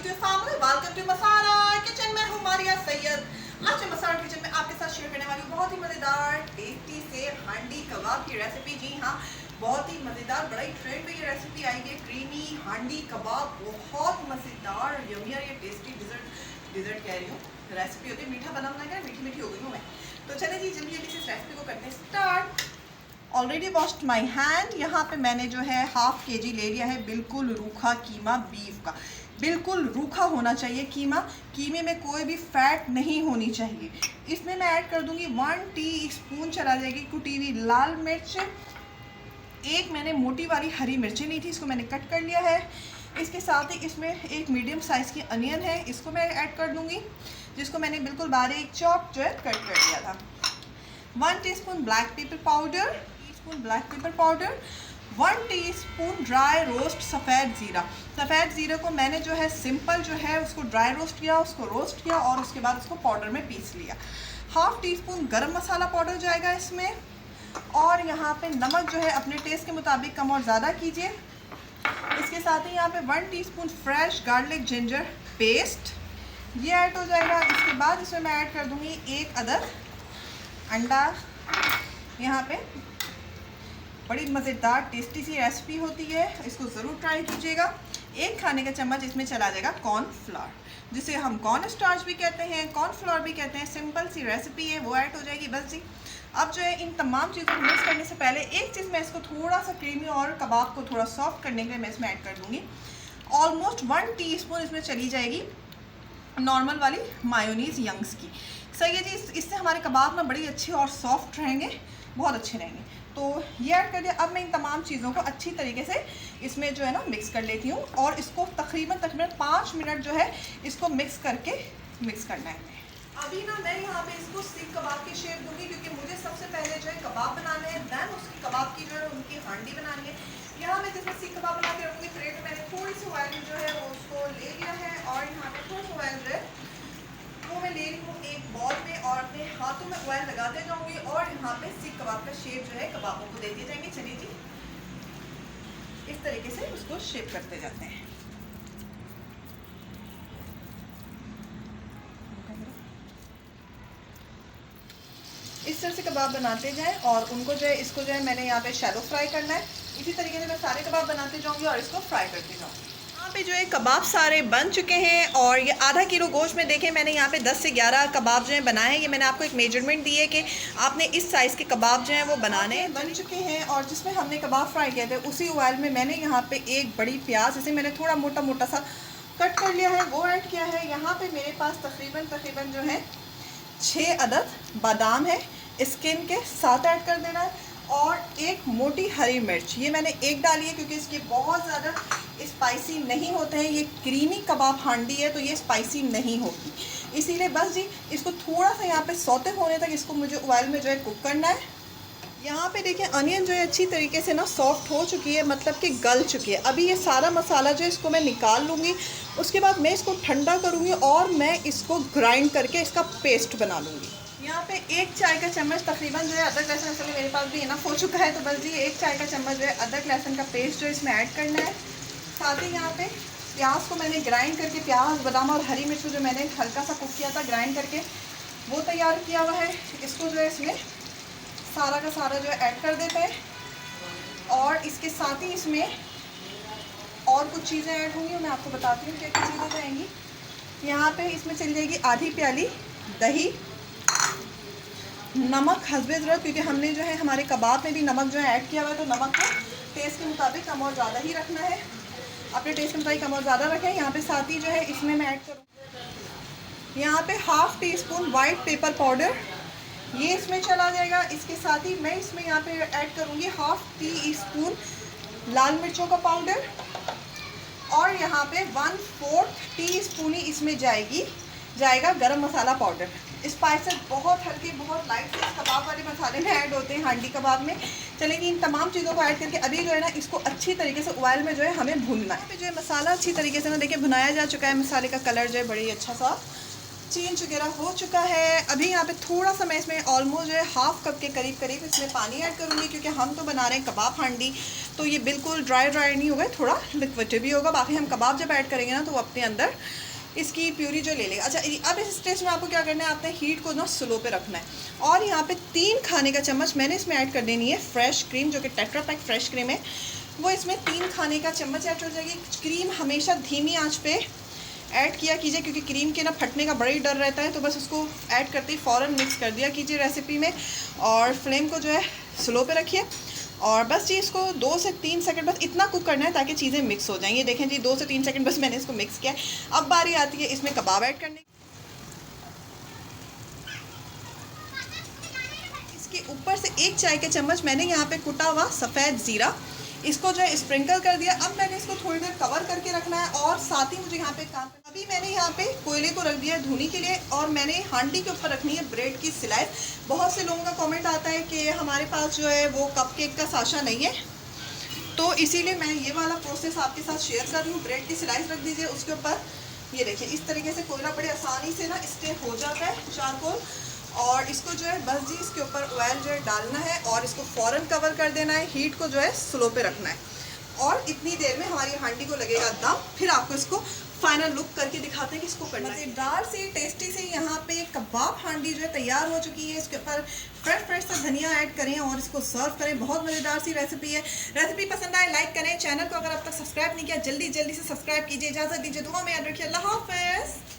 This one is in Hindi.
YouTube family, welcome to Masala Kitchen में हूँ मारिया सैयद। आज मैं मसाला किचन में आपके साथ शेयर करने वाली हूँ बहुत ही मज़ेदार टेस्टी से हांडी कबाब की रेसिपी। जी हाँ, बहुत ही मज़ेदार, बड़ा ही ट्रेंड में ये रेसिपी आई है। क्रीमी हांडी कबाब, बहुत मज़ेदार यमी और ये टेस्टी डिज़र्ट कह रही हूँ, रेसिपी होती है। मीठा बनाना क्या, मीठी मीठी हो गई हूँ मैं। तो चले जी जल्दी जल्दी से इस रेसिपी को करते हैं start. Already washed my hand. यहाँ पे मैंने जो है हाफ के जी ले लिया है बिल्कुल रूखा कीमा बीफ का। बिल्कुल रूखा होना चाहिए कीमा, कीमे में कोई भी फैट नहीं होनी चाहिए। इसमें मैं ऐड कर दूंगी 1 टीस्पून चला जाएगी कुटी हुई लाल मिर्च। एक मैंने मोटी वाली हरी मिर्ची ली थी, इसको मैंने कट कर लिया है। इसके साथ ही इसमें एक मीडियम साइज़ की अनियन है, इसको मैं ऐड कर दूंगी, जिसको मैंने बिल्कुल बारीक चॉप जो है कट कर लिया था। 1 teaspoon black pepper powder, 1 teaspoon dry roast सफ़ेद ज़ीरा। सफ़ेद ज़ीरा को मैंने जो है सिंपल जो है उसको ड्राई रोस्ट किया, उसको रोस्ट किया और उसके बाद उसको पाउडर में पीस लिया। हाफ़ टीस्पून गरम मसाला पाउडर जाएगा इसमें। और यहाँ पे नमक जो है अपने टेस्ट के मुताबिक कम और ज़्यादा कीजिए। इसके साथ ही यहाँ पे 1 teaspoon fresh garlic ginger paste ये ऐड हो जाएगा। इसके बाद इसमें मैं ऐड कर दूँगी 1 अदद अंडा। यहाँ पे बड़ी मज़ेदार टेस्टी सी रेसिपी होती है, इसको ज़रूर ट्राई कीजिएगा। 1 खाने का चम्मच इसमें चला जाएगा कॉर्नफ्लावर, जिसे हम कॉर्न स्टार्च भी कहते हैं, कॉर्नफ्लावर भी कहते हैं। सिंपल सी रेसिपी है, वो ऐड हो जाएगी बस जी। अब जो है इन तमाम चीज़ों को मिक्स करने से पहले एक चीज़ मैं इसको थोड़ा सा क्रीमी और कबाब को थोड़ा सॉफ्ट करने के लिए मैं इसमें ऐड कर दूँगी। ऑलमोस्ट 1 टीस्पून इसमें चली जाएगी नॉर्मल वाली मायोनीज़ यंग्स की। सही है जी, इससे हमारे कबाब ना बड़ी अच्छी और सॉफ्ट रहेंगे, बहुत अच्छे रहेंगे। तो ये ऐड कर दिया। अब मैं इन तमाम चीज़ों को अच्छी तरीके से इसमें जो है ना मिक्स कर लेती हूँ और इसको तकरीबन 5 मिनट जो है इसको मिक्स करना है। अभी ना मैं यहाँ पे इसको सीख कबाब की शेप दूंगी, क्योंकि मुझे सबसे पहले जो है कबाब बनाने हैं, दैन उसकी कबाब की जो है उनकी हांडी बनानी है। यहाँ मैं जिसमें सीख कबाब बना के रखूँगी, प्लेट में मैंने थोड़ी सी ऑयल जो है वो उसको ले लिया है और यहाँ पे थोड़ा सा ऑयल जो है वो मैं ले रही हूँ एक बॉल में और अपने हाथों में ऑयल लगाते जाऊँगी और यहाँ पे सीख कबाब का शेप जो है कबाबों को देते जाएंगे। चलिए जी, इस तरीके से उसको शेप करते जाते हैं। इस तरह से कबाब बनाते जाएं और उनको जो है इसको जो है मैंने यहाँ पे शैलो फ्राई करना है। इसी तरीके से मैं सारे कबाब बनाते जाऊँगी और इसको फ्राई करती जाऊँगी। यहाँ पे जो है कबाब सारे बन चुके हैं और ये आधा किलो गोश्त में देखें मैंने यहाँ पे 10 से 11 कबाब जो है बनाए हैं। ये मैंने आपको एक मेजरमेंट दी है कि आपने इस साइज़ के कबाब जो हैं वो बनाने बन चुके हैं। और जिसमें हमने कबाब फ्राई किए थे उसी ऑयल में मैंने यहाँ पे एक बड़ी प्याज, इसे मैंने थोड़ा मोटा मोटा सा कट कर लिया है, वो ऐड किया है। यहाँ पर मेरे पास तकरीबन जो है 6 अदद बादाम है, स्किन के साथ ऐड कर देना है। और एक मोटी हरी मिर्च ये मैंने एक डाली है, क्योंकि इसके बहुत ज़्यादा स्पाइसी नहीं होते हैं। ये क्रीमी कबाब हांडी है तो ये स्पाइसी नहीं होगी, इसीलिए बस जी इसको थोड़ा सा यहाँ पे सौते होने तक इसको मुझे ऑयल में जो है कुक करना है। यहाँ पे देखिए अनियन जो है अच्छी तरीके से ना सॉफ्ट हो चुकी है, मतलब कि गल चुकी है। अभी ये सारा मसाला जो है इसको मैं निकाल लूँगी, उसके बाद मैं इसको ठंडा करूँगी और मैं इसको ग्राइंड करके इसका पेस्ट बना लूँगी। यहाँ पे 1 चाय का चम्मच तकरीबन जो है अदरक लहसुन, इसलिए मेरे पास भी इनफ हो चुका है, तो बस जी 1 चाय का चम्मच जो है अदरक लहसुन का पेस्ट जो इसमें ऐड करना है। साथ ही यहाँ पे प्याज को मैंने ग्राइंड करके, प्याज बादाम और हरी मिर्च को जो मैंने हल्का सा कुक किया था ग्राइंड करके, वो तैयार किया हुआ है। इसको जो है इसमें सारा का सारा जो है ऐड कर देते हैं और इसके साथ ही इसमें और कुछ चीज़ें ऐड होंगी, मैं आपको बताती हूँ क्या क्या चीज़ें जाएंगी। यहाँ पे इसमें चली जाएगी आधी प्याली दही, नमक हस्बे ज़रूरत, क्योंकि हमने जो है हमारे कबाब में भी नमक जो है ऐड किया हुआ है, तो नमक को टेस्ट के मुताबिक कम और ज़्यादा ही रखना है, अपने टेस्ट के मुताबिक कम और ज़्यादा रखें। यहाँ पे साथ ही जो है इसमें मैं ऐड करूँ यहाँ पे half teaspoon white pepper powder, ये इसमें चला जाएगा। इसके साथ ही मैं इसमें यहाँ पे ऐड करूँगी हाफ़ टीस्पून लाल मिर्चों का पाउडर और यहाँ पे 1/4 टीस्पून ही इसमें जाएगा गरम मसाला पाउडर। स्पाइसेस बहुत हल्के, बहुत लाइट से कबाब वाले मसाले में ऐड होते हैं हांडी कबाब में। चलेंगे इन तमाम चीज़ों को ऐड करके अभी जो है ना इसको अच्छी तरीके से ऑयल में जो है हमें भूनना है। जो है मसाला अच्छी तरीके से ना देखिए भुनाया जा चुका है, मसाले का कलर जो है बड़ी अच्छा सा चेंज वगैरह हो चुका है। अभी यहाँ पे थोड़ा सा मैं इसमें ऑलमोस्ट जो है हाफ कप के करीब इसमें पानी ऐड करूँगी, क्योंकि हम तो बना रहे हैं कबाब हांडी, तो ये बिल्कुल ड्राई नहीं होगा, थोड़ा लिक्विड भी होगा। बाकी हम कबाब जब ऐड करेंगे ना तो वो अपने अंदर इसकी प्यूरी जो ले लेगा। अच्छा, अब इस स्टेज में आपको क्या करना है, आपने हीट को ना स्लो पे रखना है। और यहाँ पे 3 खाने का चम्मच मैंने इसमें ऐड कर देनी है फ्रेश क्रीम, जो कि टेट्रा पैक फ्रेश क्रीम है, वो इसमें 3 खाने का चम्मच ऐड हो जाएगी। क्रीम हमेशा धीमी आंच पे ऐड किया कीजिए, क्योंकि क्रीम के ना फटने का बड़ा ही डर रहता है, तो बस उसको ऐड करते ही फ़ौरन मिक्स कर दिया कीजिए रेसिपी में। और फ्लेम को जो है स्लो पे रखिए, और बस जी इसको 2 से 3 सेकंड बस इतना कुक करना है ताकि चीज़ें मिक्स हो जाएं। ये देखें जी 2 से 3 सेकंड बस मैंने इसको मिक्स किया है। अब बारी आती है इसमें कबाब ऐड करने की। इसके ऊपर से 1 चाय के चम्मच मैंने यहाँ पे कुटा हुआ सफ़ेद ज़ीरा, इसको जो है स्प्रिंकल कर दिया। अब मैंने इसको थोड़ी देर कवर करके रखना है, और साथ ही मुझे यहाँ पे काम करना। अभी मैंने यहाँ पे कोयले को रख दिया है धुनी के लिए, और मैंने हांडी के ऊपर रखनी है ब्रेड की स्लाइस। बहुत से लोगों का कमेंट आता है कि हमारे पास जो है वो कपकेक का साशा नहीं है, तो इसीलिए मैं ये वाला प्रोसेस आपके साथ शेयर कर रही हूँ। ब्रेड की स्लाइस रख दीजिए उसके ऊपर, ये देखिए इस तरीके से कोयला बड़े आसानी से ना स्टे हो जाता है चारकोल। और इसको जो है बस जी इसके ऊपर ऑयल जो है डालना है, और इसको फ़ौरन कवर कर देना है। हीट को जो है स्लो पे रखना है, और इतनी देर में हमारी हांडी को लगेगा दम। फिर आपको इसको फाइनल लुक करके दिखाते हैं कि इसको करना है। मज़ेदार से टेस्टी से यहाँ पे कबाब हांडी जो है तैयार हो चुकी है। इसके ऊपर फ्रेश सा धनिया ऐड करें और इसको सर्व करें। बहुत मज़ेदार सी रेसिपी है। रेसिपी पसंद आए लाइक करें, चैनल को अगर अब तक सब्सक्राइब नहीं किया जल्दी से सब्सक्राइब कीजिए। इजाज़त दीजिए, दुआ में याद रखिए। अल्लाह हाफ़िज़।